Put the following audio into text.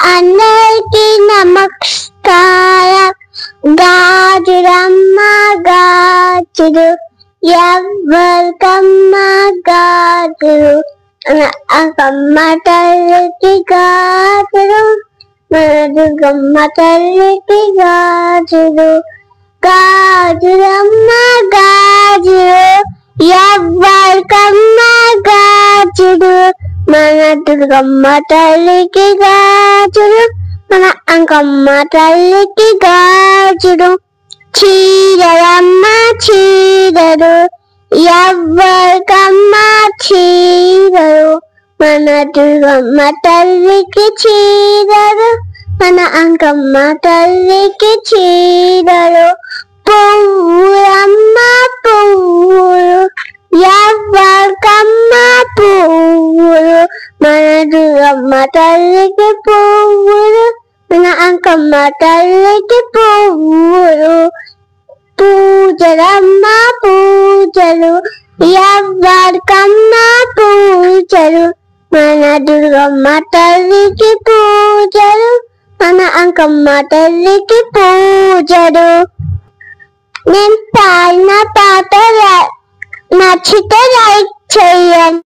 అందరికీ నమస్కారం. గాజురమ్మ గాజులు ఎవ్వరికమ్మ గాజులు, అక్కమ్మ తల్లికి గాజులు, మన దుర్గమ్మ తల్లికి గాజులు. గాజురమ్మ గాజులు ఎవ్వరికమ్మ గాజులు, మన దుర్గమ్మ తల్లికి గాజులు, మన అంకమ్మ తల్లికి గాజులు. చీరలమ్మ చీరలు ఎవ్వరికమ్మ చీరలు, మన దుర్గమ్మ తల్లికి చీరలు, మన అంకమ్మ తల్లికి చీరలు. పువ్వులమ్మ పువ్వులు ఎవ్వరికమ్మ పువ్వులు, మన దుర్గమ్మ తల్లికి పువ్వులు, మన అంకమ్మ తల్లికి పువ్వులు. పూజలమ్మ పూజలు ఎవ్వరికమ్మ పూజలు, మన దుర్గమ్మ తల్లికి పూజలు, మన అంకమ్మ తల్లికి పూజలు. నేను పాడిన పాట నచ్చితే లైక్ చేయండి.